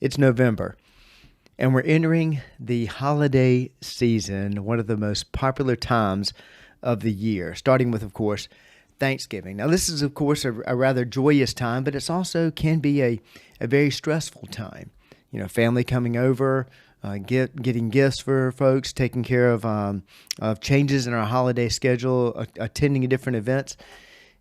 It's November, and we're entering the holiday season, one of the most popular times of the year, starting with, of course, Thanksgiving. Now, this is, of course, a rather joyous time, but it's also can be a very stressful time. You know, family coming over, getting gifts for folks, taking care of changes in our holiday schedule, attending different events.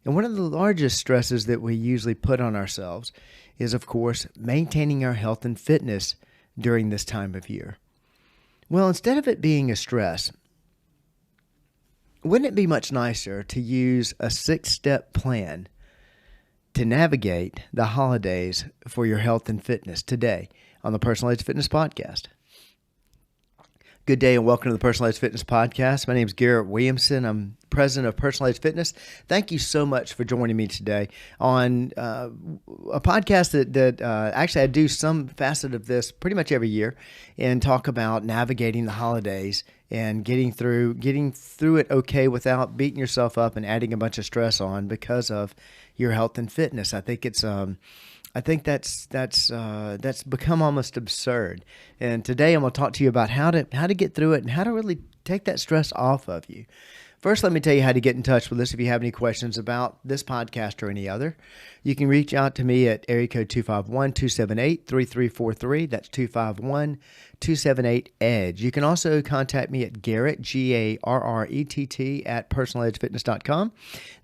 And one of the largest stresses that we usually put on ourselves is, of course, maintaining our health and fitness during this time of year. Well, instead of it being a stress, wouldn't it be much nicer to use a 6-step plan to navigate the holidays for your health and fitness today on the Personalized Fitness Podcast? Good day and welcome to the Personalized Fitness Podcast. My name is Garrett Williamson. I'm president of Personalized Fitness. Thank you so much for joining me today on a podcast that actually I do some facet of this pretty much every year and talk about navigating the holidays and getting through it okay without beating yourself up and adding a bunch of stress on because of your health and fitness. I think it's that's become almost absurd. And today I'm going to talk to you about how to get through it and how to really take that stress off of you. First, let me tell you how to get in touch with us if you have any questions about this podcast or any other. You can reach out to me at area code 251-278-3343. That's 251-278-EDGE. You can also contact me at Garrett, Garrett, at personaledgefitness.com.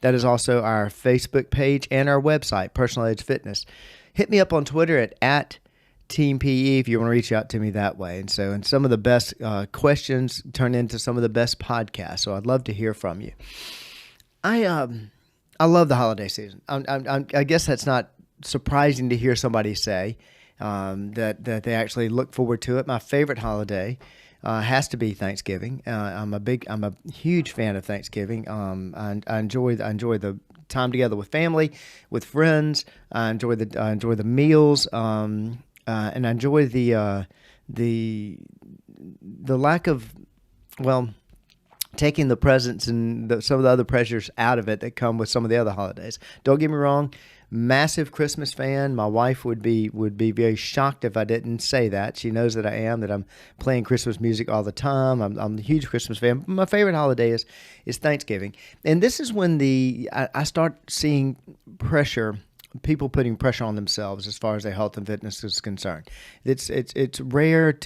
That is also our Facebook page and our website, Personal Edge Fitness. Hit me up on Twitter at Team PE if you want to reach out to me that way. And some of the best questions turn into some of the best podcasts. So I'd love to hear from you. I love the holiday season. I guess that's not surprising to hear somebody say that they actually look forward to it. My favorite holiday has to be Thanksgiving. I'm a huge fan of Thanksgiving. I enjoy the time together with family, with friends. I enjoy the meals. And I enjoy the lack of, taking the presents and some of the other pressures out of it that come with some of the other holidays. Don't get me wrong, massive Christmas fan. My wife would be very shocked if I didn't say that. She knows that I am, that I'm playing Christmas music all the time. I'm a huge Christmas fan. My favorite holiday is Thanksgiving. And this is when I start seeing pressure, people putting pressure on themselves as far as their health and fitness is concerned. It's rare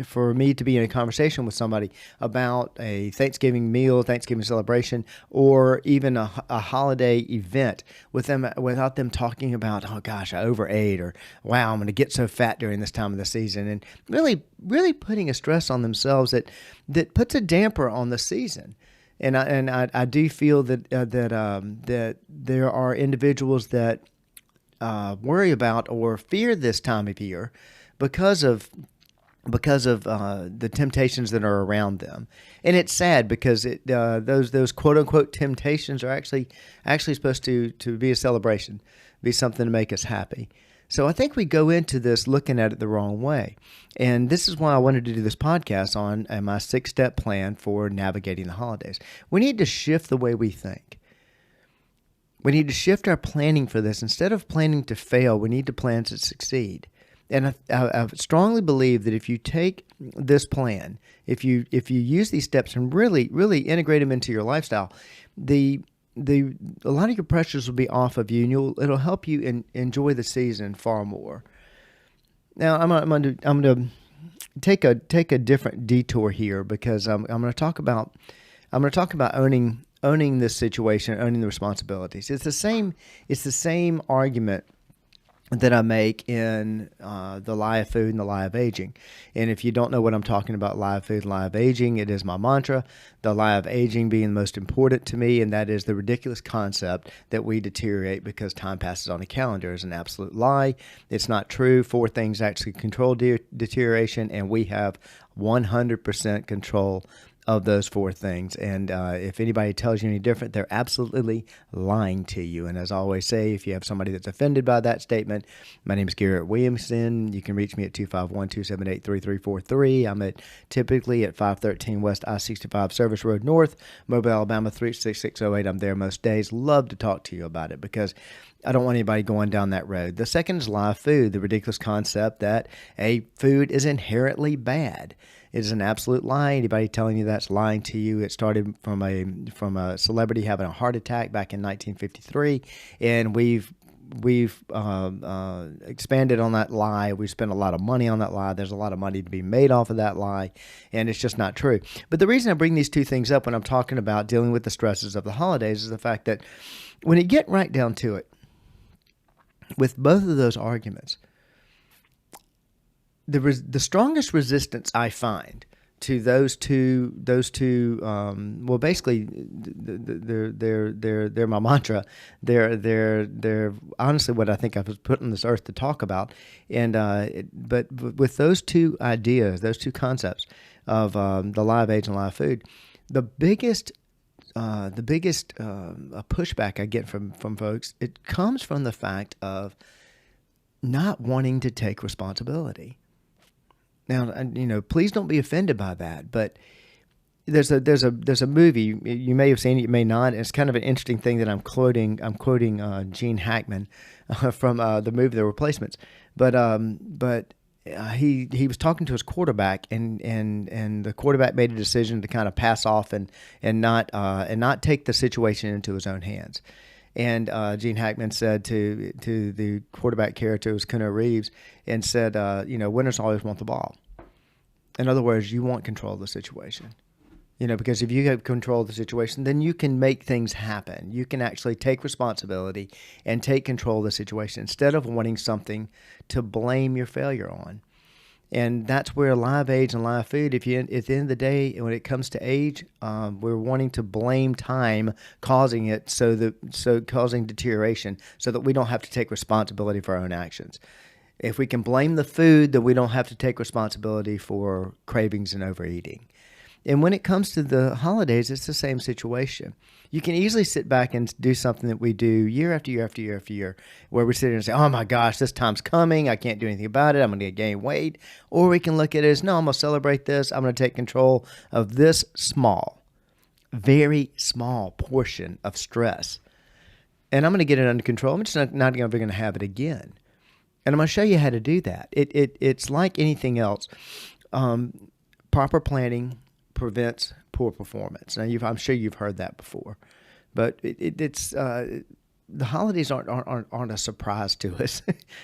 for me to be in a conversation with somebody about a Thanksgiving meal, Thanksgiving celebration, or even a holiday event without them talking about, oh gosh, I overate, or wow, I'm going to get so fat during this time of the season, and really putting a stress on themselves that puts a damper on the season. And I do feel that there are individuals that worry about or fear this time of year because of the temptations that are around them. And it's sad because those quote unquote temptations are actually supposed to be a celebration, be something to make us happy. So I think we go into this looking at it the wrong way. And this is why I wanted to do this podcast on my 6-step plan for navigating the holidays. We need to shift the way we think. We need to shift our planning for this. Instead of planning to fail, we need to plan to succeed. And I strongly believe that if you take this plan, if you use these steps and really integrate them into your lifestyle, a lot of your pressures will be off of you, and it'll help you enjoy the season far more. Now I'm going to take a different detour here because I'm going to talk about owning this situation, owning the responsibilities. It's the same argument that I make in the lie of food and the lie of aging. And if you don't know what I'm talking about, lie of food and lie of aging, it is my mantra. The lie of aging being the most important to me, and that is the ridiculous concept that we deteriorate because time passes on a calendar is an absolute lie. It's not true. 4 things actually control deterioration, and we have 100% control of those 4 things. And if anybody tells you any different, they're absolutely lying to you. And as I always say, if you have somebody that's offended by that statement, my name is Garrett Williamson. You can reach me at 251-278-3343. I'm typically at 513 West I-65 Service Road North, Mobile, Alabama 36608. I'm there most days. Love to talk to you about it because I don't want anybody going down that road. The second is live food, the ridiculous concept that a food is inherently bad. It is an absolute lie. Anybody telling you that's lying to you. It started from a celebrity having a heart attack back in 1953, and we've expanded on that lie. We spent a lot of money on that lie. There's a lot of money to be made off of that lie, and it's just not true. But the reason I bring these two things up when I'm talking about dealing with the stresses of the holidays is the fact that when you get right down to it, with both of those arguments, the strongest resistance I find to those two, well, basically, they're my mantra. They're honestly what I think I was put on this earth to talk about. And but with those two ideas, those two concepts of the live age and live food, the biggest pushback I get from folks, it comes from the fact of not wanting to take responsibility. Now, please don't be offended by that, but there's a movie, you may have seen it, you may not. It's kind of an interesting thing that I'm quoting Gene Hackman from the movie The Replacements, but he was talking to his quarterback, and the quarterback made a decision to kind of pass off and not take the situation into his own hands. And Gene Hackman said to the quarterback character, it was Keanu Reeves, and said, winners always want the ball. In other words, you want control of the situation. Because if you have control of the situation, then you can make things happen. You can actually take responsibility and take control of the situation instead of wanting something to blame your failure on. And that's where live age and live food, at the end of the day, when it comes to age, we're wanting to blame time causing it, so causing deterioration, so that we don't have to take responsibility for our own actions. If we can blame the food, then we don't have to take responsibility for cravings and overeating. And when it comes to the holidays, it's the same situation. You can easily sit back and do something that we do year after year after year after year, where we sit here and say, oh my gosh, this time's coming. I can't do anything about it. I'm going to gain weight. Or we can look at it as, no, I'm going to celebrate this. I'm going to take control of this very small portion of stress. And I'm going to get it under control. I'm just not ever going to have it again. And I'm going to show you how to do that. It's like anything else. Proper planning prevents poor performance. Now, I'm sure you've heard that before, but it's the holidays aren't a surprise to us.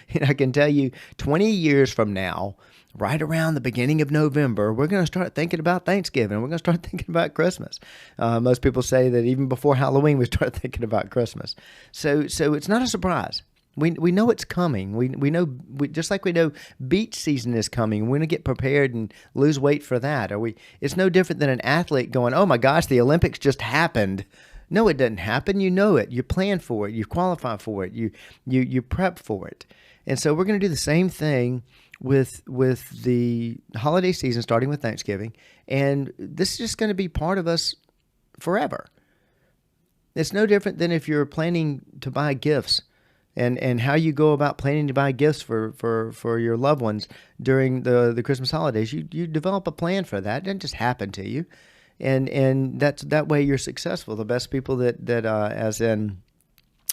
And I can tell you, 20 years from now, right around the beginning of November, we're going to start thinking about Thanksgiving. We're going to start thinking about Christmas. Most people say that even before Halloween, we start thinking about Christmas. So it's not a surprise. We know it's coming. We know, just like we know beach season is coming. We're going to get prepared and lose weight for that. It's no different than an athlete going, oh my gosh, the Olympics just happened. No, it doesn't happen. You know it. You plan for it. You qualify for it. You prep for it. And so we're going to do the same thing with the holiday season, starting with Thanksgiving. And this is just going to be part of us forever. It's no different than if you're planning to buy gifts. And how you go about planning to buy gifts for your loved ones during the Christmas holidays. You develop a plan for that. It doesn't just happen to you. And that way you're successful. The best people that as in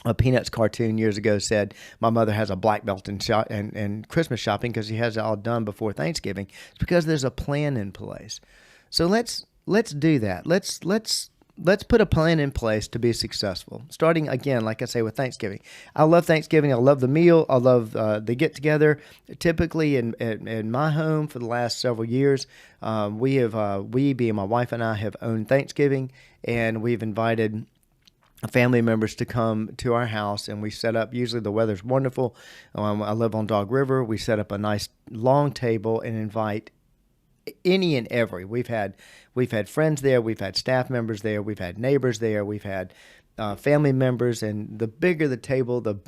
a Peanuts cartoon years ago said, my mother has a black belt in Christmas shopping because she has it all done before Thanksgiving. It's because there's a plan in place. So let's do that. Let's put a plan in place to be successful. Starting, again, like I say, with Thanksgiving. I love Thanksgiving. I love the meal. I love the get-together. Typically, in my home for the last several years, we, being my wife and I, have owned Thanksgiving, and we've invited family members to come to our house, and we set up, usually the weather's wonderful. I live on Dog River. We set up a nice long table and invite any and every. We've had friends there, we've had staff members there, we've had neighbors there, we've had family members, and the bigger the table, the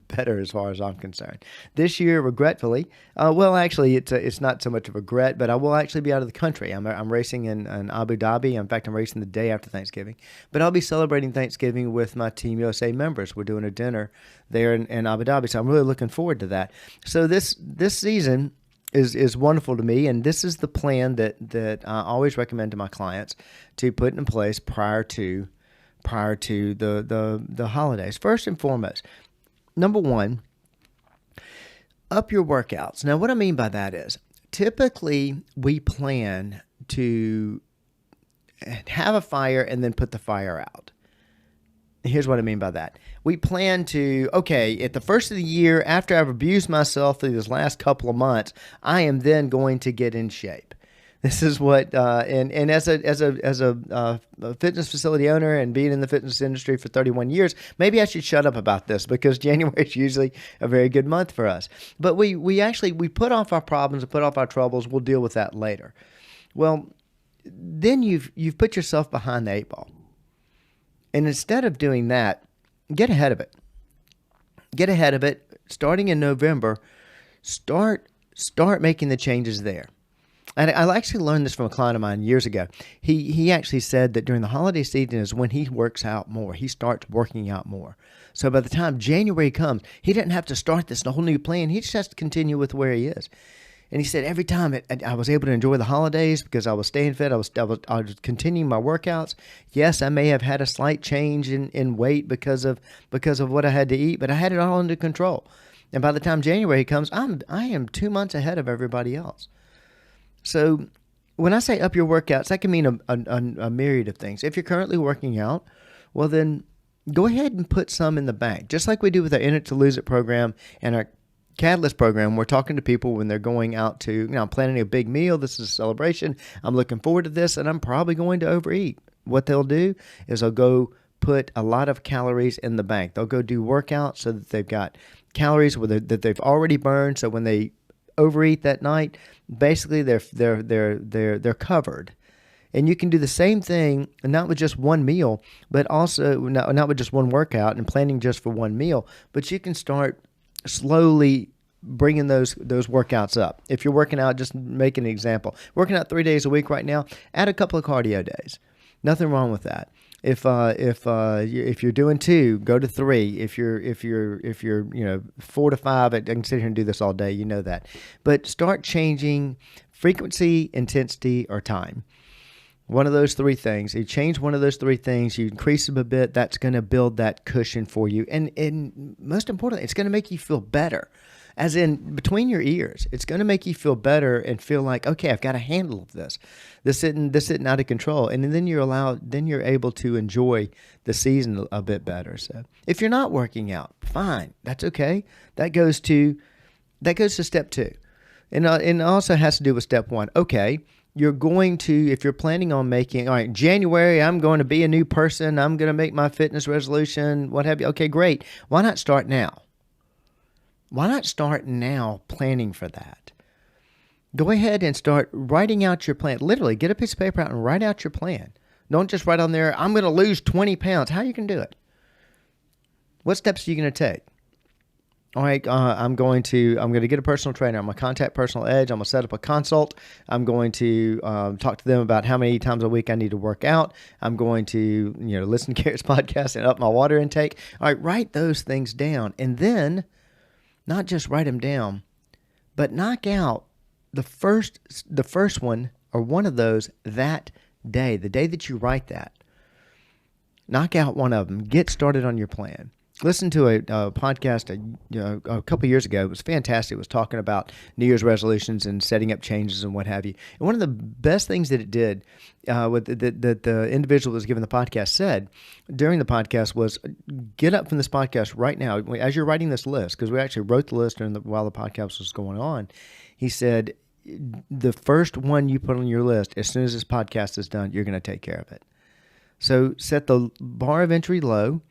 better as far as I'm concerned. This year, regretfully, actually, it's not so much of a regret, but I will actually be out of the country. I'm racing in Abu Dhabi. In fact, I'm racing the day after Thanksgiving, but I'll be celebrating Thanksgiving with my Team USA members. We're doing a dinner there in Abu Dhabi, so I'm really looking forward to that. So this season is wonderful to me, and this is the plan that I always recommend to my clients to put in place prior to the holidays. First and foremost, number one, up your workouts. Now, what I mean by that is typically we plan to have a fire and then put the fire out. Here's what I mean by that. We plan to, okay, at the first of the year, after I've abused myself through this last couple of months, I am then going to get in shape. This is what, and as a fitness facility owner and being in the fitness industry for 31 years, maybe I should shut up about this because January is usually a very good month for us. But we put off our problems and put off our troubles. We'll deal with that later. Well, then you've put yourself behind the eight ball. And instead of doing that, get ahead of it. Get ahead of it. Starting in November, start making the changes there. And I actually learned this from a client of mine years ago. He actually said that during the holiday season is when he works out more. He starts working out more. So by the time January comes, he doesn't have to start this whole new plan. He just has to continue with where he is. And he said every time I was able to enjoy the holidays because I was staying fit, I was continuing my workouts. Yes, I may have had a slight change in weight because of what I had to eat, but I had it all under control. And by the time January comes, I am 2 months ahead of everybody else. So when I say up your workouts, that can mean a myriad of things. If you're currently working out, well then go ahead and put some in the bank. Just like we do with our In It to Lose It program and our Catalyst program, we're talking to people when they're going out to, I'm planning a big meal. This is a celebration. I'm looking forward to this, and I'm probably going to overeat. What they'll do is they'll go put a lot of calories in the bank. They'll go do workouts so that they've got calories that they've already burned. So when they overeat that night, basically they're covered. And you can do the same thing, not with just one meal, but also not with just one workout and planning just for one meal, but you can start slowly bringing those workouts up. If you're working out, just make an example. Working out 3 days a week right now, add a couple of cardio days. Nothing wrong with that. If you're doing 2, go to 3. If you're 4 to 5, I can sit here and do this all day. You know that. But start changing frequency, intensity, or time. One of those 3 things. You change one of those 3 things, you increase them a bit, that's going to build that cushion for you. And most importantly, it's going to make you feel better. As in between your ears, it's going to make you feel better and feel like, okay, I've got a handle of this. This isn't out of control. And then you're able to enjoy the season a bit better. So if you're not working out, fine. That's okay. That goes to step 2. And it also has to do with step 1. Okay. You're going to, if you're planning on making, all right, January, I'm going to be a new person. I'm going to make my fitness resolution, what have you. Okay, great. Why not start now? Why not start now planning for that? Go ahead and start writing out your plan. Literally, get a piece of paper out and write out your plan. Don't just write on there, I'm going to lose 20 pounds. How are you going to do it? What steps are you going to take? All right, I'm going to get a personal trainer. I'm going to contact Personal Edge. I'm going to set up a consult. I'm going to talk to them about how many times a week I need to work out. I'm going to listen to Garrett's podcast and up my water intake. All right, write those things down, and then not just write them down, but knock out the first one or one of those that day, the day that you write that. Knock out one of them. Get started on your plan. Listen to a podcast a couple years ago. It was fantastic. It was talking about New Year's resolutions and setting up changes and what have you. And one of the best things that it did, that the individual that was given the podcast said during the podcast was, get up from this podcast right now. As you're writing this list, because we actually wrote the list while the podcast was going on, he said, the first one you put on your list, as soon as this podcast is done, you're going to take care of it. So set the bar of entry low.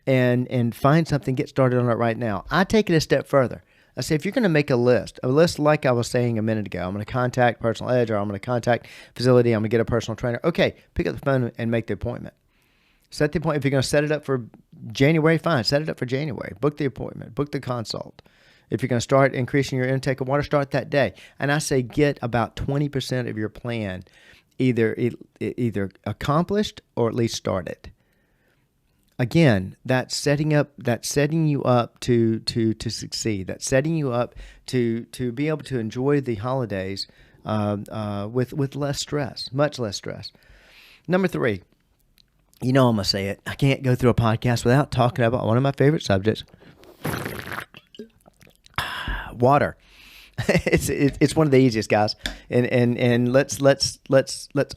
And find something, get started on it right now. I take it a step further. I say, if you're going to make a list like I was saying a minute ago, I'm going to contact Personal Edge, or I'm going to contact facility, I'm going to get a personal trainer. Okay, pick up the phone and make the appointment. Set the appointment. If you're going to set it up for January, fine. Set it up for January. Book the appointment. Book the consult. If you're going to start increasing your intake of water, start that day. And I say get about 20% of your plan either accomplished or at least started. Again, that's setting you up to succeed. That's setting you up to be able to enjoy the holidays with less stress, much less stress. Number 3, I'm going to say it. I can't go through a podcast without talking about one of my favorite subjects, Water. It's one of the easiest, guys, and let's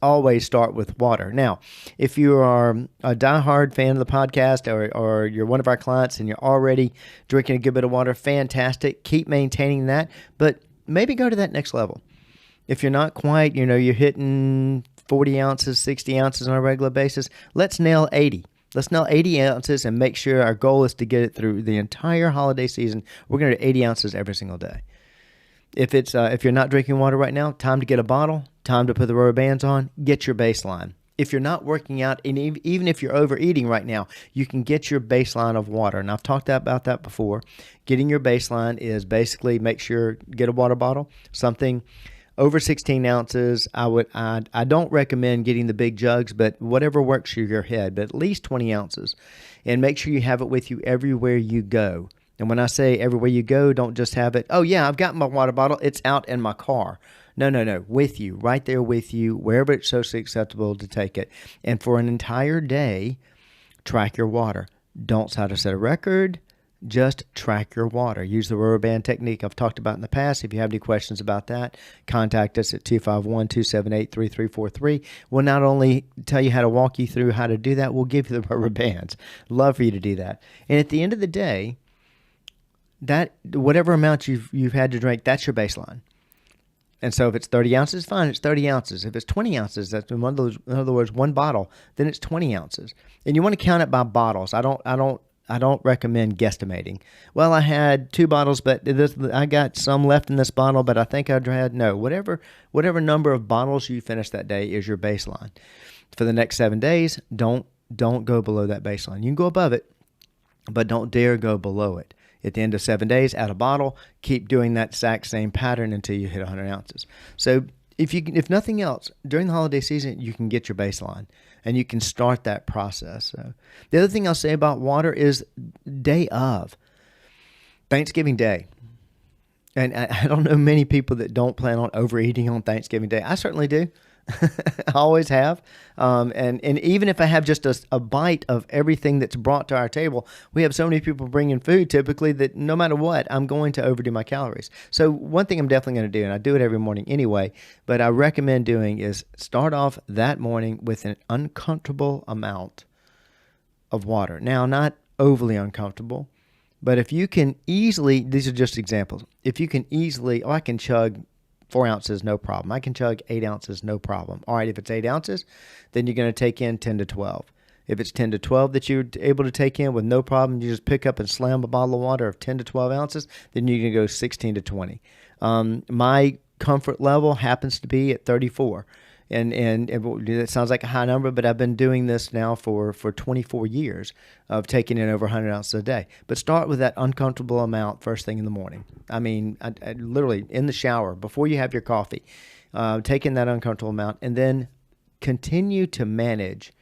always start with water. Now, if you are a diehard fan of the podcast, or you're one of our clients and you're already drinking a good bit of water, fantastic. Keep maintaining that, but maybe go to that next level. If you're not quite, you're hitting 40 ounces, 60 ounces on a regular basis, let's nail 80. Let's nail 80 ounces and make sure our goal is to get it through the entire holiday season. We're going to do 80 ounces every single day. If you're not drinking water right now, time to get a bottle, time to put the rubber bands on, get your baseline. If you're not working out, and even if you're overeating right now, you can get your baseline of water. And I've talked about that before. Getting your baseline is basically make sure, get a water bottle, something over 16 ounces. I don't recommend getting the big jugs, but whatever works for your head, but at least 20 ounces. And make sure you have it with you everywhere you go. And when I say everywhere you go, don't just have it, oh yeah, I've got my water bottle, it's out in my car. No, with you, right there with you, wherever it's socially acceptable to take it. And for an entire day, track your water. Don't try to set a record, just track your water. Use the rubber band technique I've talked about in the past. If you have any questions about that, contact us at 251-278-3343. We'll not only tell you how to walk you through how to do that, we'll give you the rubber bands. Love for you to do that. And at the end of the day, that whatever amount you've had to drink, that's your baseline. And so if it's 30 ounces, fine, it's 30 ounces. If it's 20 ounces, that's in other words, one bottle, then it's 20 ounces. And you want to count it by bottles. I don't recommend guesstimating. Well, I had 2 bottles, but I got some left in this bottle, but I think I had whatever number of bottles you finish that day is your baseline. For the next 7 days, don't go below that baseline. You can go above it, but don't dare go below it. At the end of 7 days, add a bottle. Keep doing that exact same pattern until you hit 100 ounces. So if nothing else, during the holiday season, you can get your baseline, and you can start that process. So the other thing I'll say about water is day of Thanksgiving Day. And I don't know many people that don't plan on overeating on Thanksgiving Day. I certainly do. I always have. And even if I have just a bite of everything that's brought to our table, we have so many people bringing food typically that no matter what, I'm going to overdo my calories. So one thing I'm definitely going to do, and I do it every morning anyway, but I recommend doing is start off that morning with an uncomfortable amount of water. Now, not overly uncomfortable, but if you can easily, these are just examples, if you can easily, I can chug 4 ounces, no problem. I can chug 8 ounces, no problem. All right, if it's 8 ounces, then you're going to take in 10 to 12. If it's 10 to 12 that you're able to take in with no problem, you just pick up and slam a bottle of water of 10 to 12 ounces, then you're going to go 16 to 20. My comfort level happens to be at 34. And it sounds like a high number, but I've been doing this now for 24 years of taking in over 100 ounces a day. But start with that uncomfortable amount first thing in the morning. I mean, I literally in the shower, before you have your coffee, taking that uncomfortable amount, and then continue to manage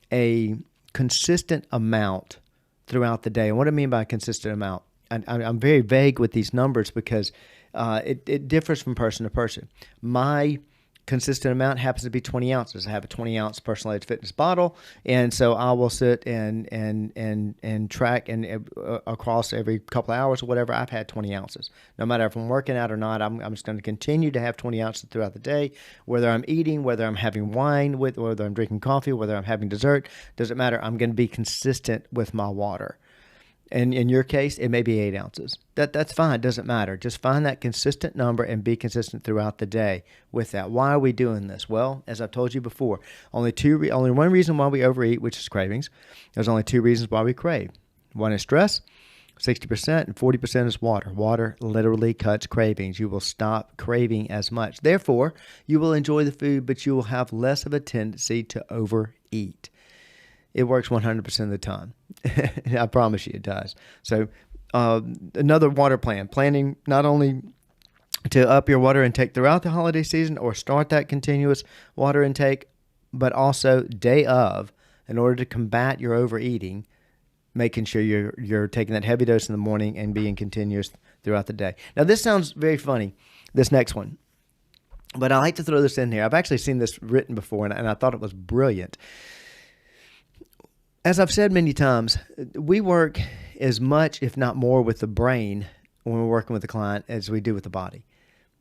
a consistent amount throughout the day. And what I mean by a consistent amount, I'm very vague with these numbers because it differs from person to person. My consistent amount happens to be 20 ounces. I have a 20-ounce Personalized Fitness bottle, and so I will sit and track and across every couple of hours or whatever. I've had 20 ounces. No matter if I'm working out or not, I'm just going to continue to have 20 ounces throughout the day. Whether I'm eating, whether I'm having wine, whether I'm drinking coffee, whether I'm having dessert, doesn't matter. I'm going to be consistent with my water. And in your case, it may be 8 ounces. That's fine. It doesn't matter. Just find that consistent number and be consistent throughout the day with that. Why are we doing this? Well, as I've told you before, only one reason why we overeat, which is cravings. There's only 2 reasons why we crave. One is stress, 60%, and 40% is water. Water literally cuts cravings. You will stop craving as much. Therefore, you will enjoy the food, but you will have less of a tendency to overeat. It works 100% of the time. I promise you it does. So another water plan, planning not only to up your water intake throughout the holiday season or start that continuous water intake, but also day of, in order to combat your overeating, making sure you're taking that heavy dose in the morning and being continuous throughout the day. Now, this sounds very funny, this next one, but I like to throw this in here. I've actually seen this written before, and I thought it was brilliant. As I've said many times, we work as much, if not more, with the brain when we're working with the client as we do with the body.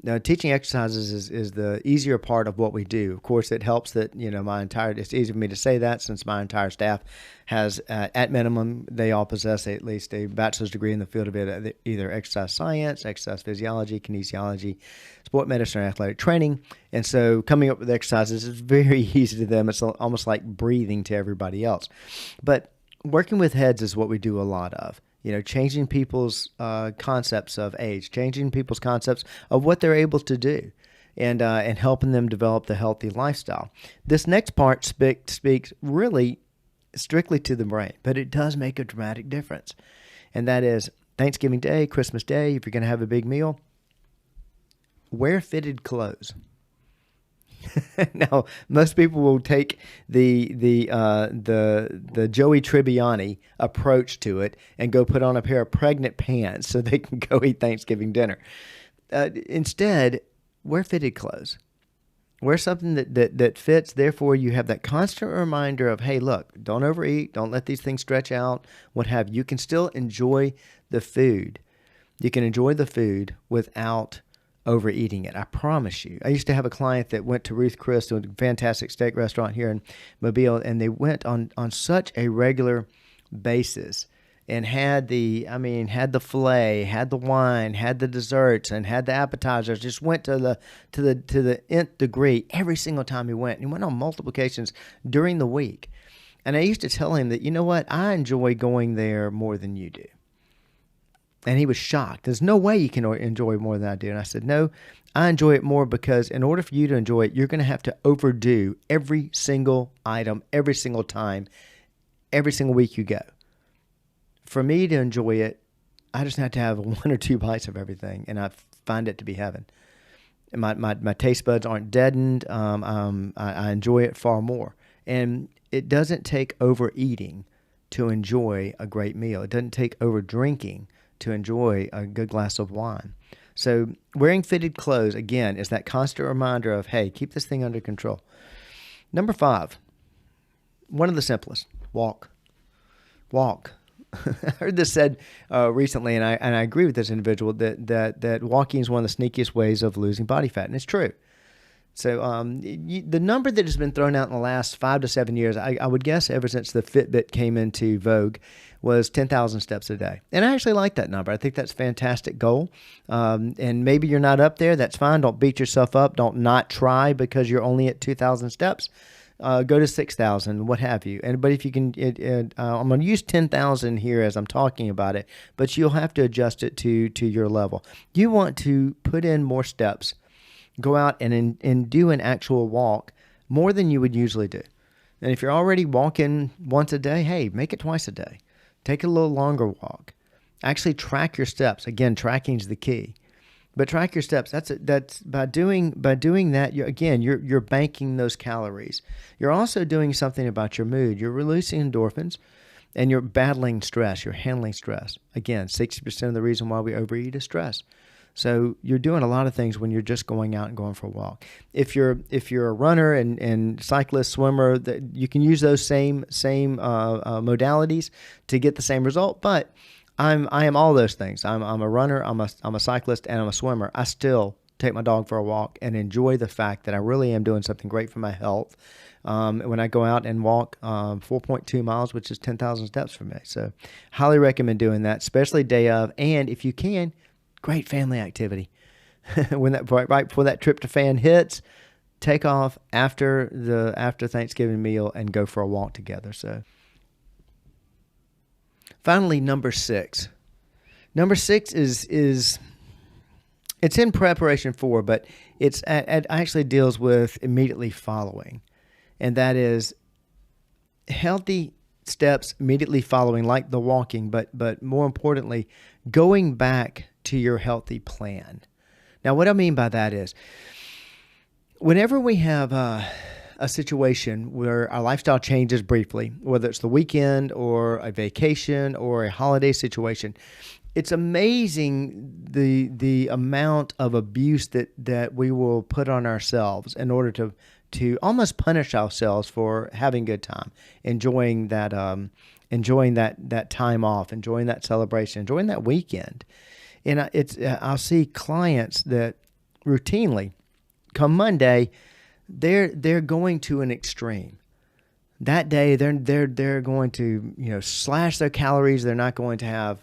Now, teaching exercises is the easier part of what we do. Of course, it helps that, it's easy for me to say that since my entire staff has, at minimum, they all possess at least a bachelor's degree in the field of either exercise science, exercise physiology, kinesiology, sport medicine, or athletic training. And so coming up with exercises is very easy to them. It's almost like breathing to everybody else. But working with heads is what we do a lot of. Changing people's concepts of age, changing people's concepts of what they're able to do, and helping them develop the healthy lifestyle. This next part speaks really strictly to the brain, but it does make a dramatic difference. And that is Thanksgiving Day, Christmas Day, if you're going to have a big meal, wear fitted clothes. Now, most people will take the Joey Tribbiani approach to it and go put on a pair of pregnant pants so they can go eat Thanksgiving dinner. Instead, wear fitted clothes. Wear something that fits. Therefore, you have that constant reminder of, hey, look, don't overeat. Don't let these things stretch out, what have you. You can still enjoy the food. You can enjoy the food without overeating it. I promise you. I used to have a client that went to Ruth Chris, a fantastic steak restaurant here in Mobile, and they went on such a regular basis and had the filet, had the wine, had the desserts, and had the appetizers. Just went to the nth degree every single time he went. And he went on multiple occasions during the week. And I used to tell him that, you know what, I enjoy going there more than you do. And he was shocked. There's no way you can enjoy more than I do. And I said, no, I enjoy it more because in order for you to enjoy it, you're going to have to overdo every single item, every single time, every single week you go. For me to enjoy it, I just have to have 1 or 2 bites of everything, and I find it to be heaven. And my taste buds aren't deadened. I enjoy it far more. And it doesn't take overeating to enjoy a great meal. It doesn't take over drinking to enjoy a good glass of wine. So wearing fitted clothes, again, is that constant reminder of, hey, keep this thing under control. Number 5, one of the simplest, walk. I heard this said recently, and I agree with this individual, that walking is one of the sneakiest ways of losing body fat, and it's true. So the number that has been thrown out in the last 5 to 7 years, I would guess ever since the Fitbit came into vogue, was 10,000 steps a day. And I actually like that number. I think that's a fantastic goal. And maybe you're not up there. That's fine. Don't beat yourself up. Don't not try because you're only at 2,000 steps. Go to 6,000, what have you. But if you can, I'm going to use 10,000 here as I'm talking about it, but you'll have to adjust it to your level. You want to put in more steps. Go out and do an actual walk more than you would usually do. And if you're already walking once a day, hey, make it twice a day. Take a little longer walk. Actually track your steps. Again, tracking is the key. But track your steps. That's by doing that. You're banking those calories. You're also doing something about your mood. You're releasing endorphins, and you're battling stress. You're handling stress. Again, 60% of the reason why we overeat is stress. So you're doing a lot of things when you're just going out and going for a walk. If you're a runner and cyclist, swimmer, you can use those same modalities to get the same result. But I am all those things. I'm a runner. I'm a cyclist, and I'm a swimmer. I still take my dog for a walk and enjoy the fact that I really am doing something great for my health. When I go out and walk 4.2 miles, which is 10,000 steps for me. So highly recommend doing that, especially day of. And if you can, great family activity. When right before that tryptophan hits, take off after Thanksgiving meal and go for a walk together. So finally, number 6. Number 6 is it's in preparation for, but it actually deals with immediately following, and that is healthy steps immediately following, like the walking, but more importantly, going back to your healthy plan. Now, what I mean by that is, whenever we have a situation where our lifestyle changes briefly, whether it's the weekend or a vacation or a holiday situation, it's amazing the amount of abuse that we will put on ourselves in order to almost punish ourselves for having a good time, enjoying that time off, enjoying that celebration, enjoying that weekend. And I'll see clients that routinely, come Monday, they're going to an extreme. That day, they're going to slash their calories. They're not going to have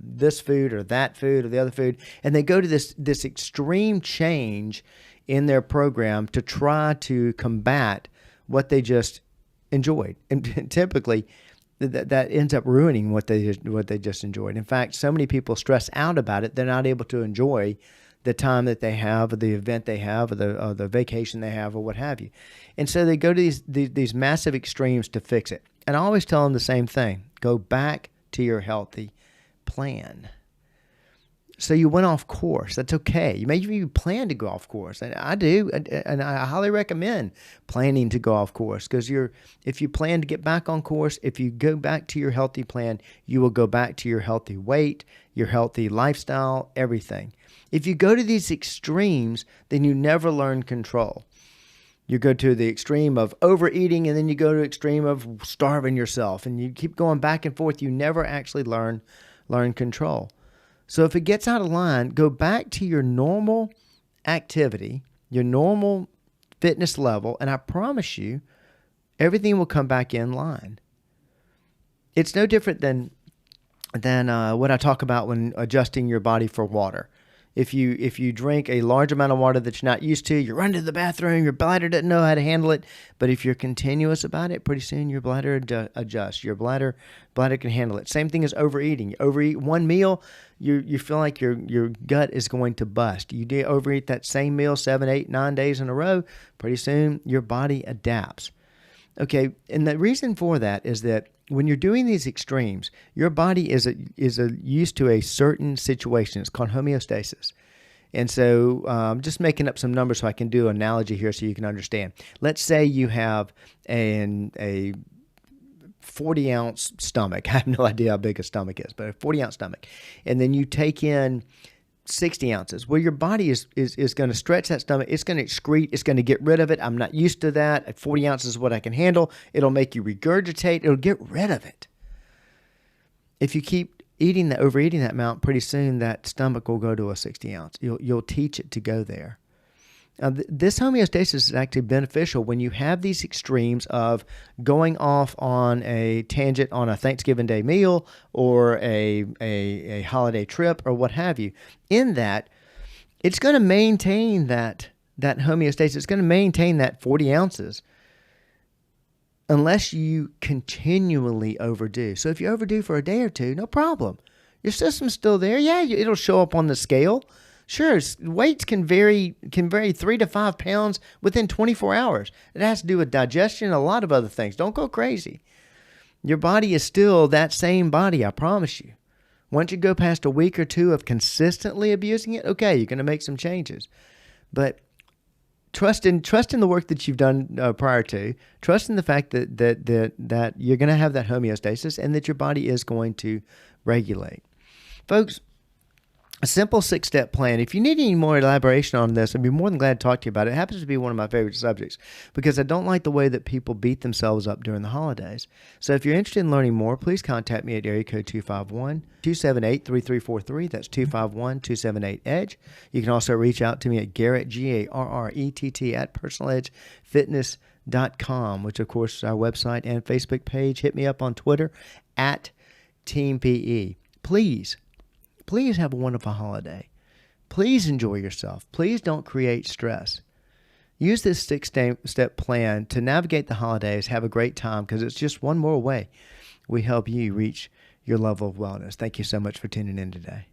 this food or that food or the other food, and they go to this extreme change in their program to try to combat what they just enjoyed, and typically that ends up ruining what they just enjoyed. In fact, so many people stress out about it, they're not able to enjoy the time that they have, or the event they have, or the vacation they have, or what have you. And so they go to these massive extremes to fix it. And I always tell them the same thing: go back to your healthy plan. So you went off course. That's okay. Maybe you plan to go off course. And I do, and I highly recommend planning to go off course, because if you plan to get back on course, if you go back to your healthy plan, you will go back to your healthy weight, your healthy lifestyle, everything. If you go to these extremes, then you never learn control. You go to the extreme of overeating, and then you go to the extreme of starving yourself, and you keep going back and forth. You never actually learn control. So if it gets out of line, go back to your normal activity, your normal fitness level, and I promise you, everything will come back in line. It's no different than what I talk about when adjusting your body for water. If you drink a large amount of water that you're not used to, you run to the bathroom, your bladder doesn't know how to handle it. But if you're continuous about it, pretty soon your bladder adjusts. Your bladder can handle it. Same thing as overeating. You overeat one meal, you feel like your gut is going to bust. You overeat that same meal 7, 8, 9 days in a row, pretty soon your body adapts. Okay, and the reason for that is that when you're doing these extremes, your body is used to a certain situation. It's called homeostasis. And so I'm just making up some numbers so I can do an analogy here so you can understand. Let's say you have a 40-ounce stomach. I have no idea how big a stomach is, but a 40-ounce stomach. And then you take in 60 ounces. Well, your body is going to stretch that stomach. It's going to excrete. It's going to get rid of it. I'm not used to that. At 40 ounces is what I can handle. It'll make you regurgitate. It'll get rid of it. If you keep overeating that amount, pretty soon that stomach will go to a 60 ounce. You'll teach it to go there. Now, this homeostasis is actually beneficial when you have these extremes of going off on a tangent on a Thanksgiving Day meal or a holiday trip or what have you. In that, it's going to maintain that homeostasis. It's going to maintain that 40 ounces unless you continually overdo. So if you overdo for a day or two, no problem. Your system's still there. Yeah, it'll show up on the scale. Sure, weights can vary 3 to 5 pounds within 24 hours. It has to do with digestion and a lot of other things. Don't go crazy. Your body is still that same body, I promise you. Once you go past a week or two of consistently abusing it, okay, you're going to make some changes. But trust in the work that you've done prior to. Trust in the fact that you're going to have that homeostasis and that your body is going to regulate. Folks, a simple 6-step plan. If you need any more elaboration on this, I'd be more than glad to talk to you about it. It happens to be one of my favorite subjects because I don't like the way that people beat themselves up during the holidays. So if you're interested in learning more, please contact me at area code 251-278-3343. That's 251-278-EDGE. You can also reach out to me at Garrett, Garrett, at personaledgefitness.com, which of course is our website and Facebook page. Hit me up on Twitter at Team PE. Please have a wonderful holiday. Please enjoy yourself. Please don't create stress. Use this 6-step plan to navigate the holidays. Have a great time because it's just one more way we help you reach your level of wellness. Thank you so much for tuning in today.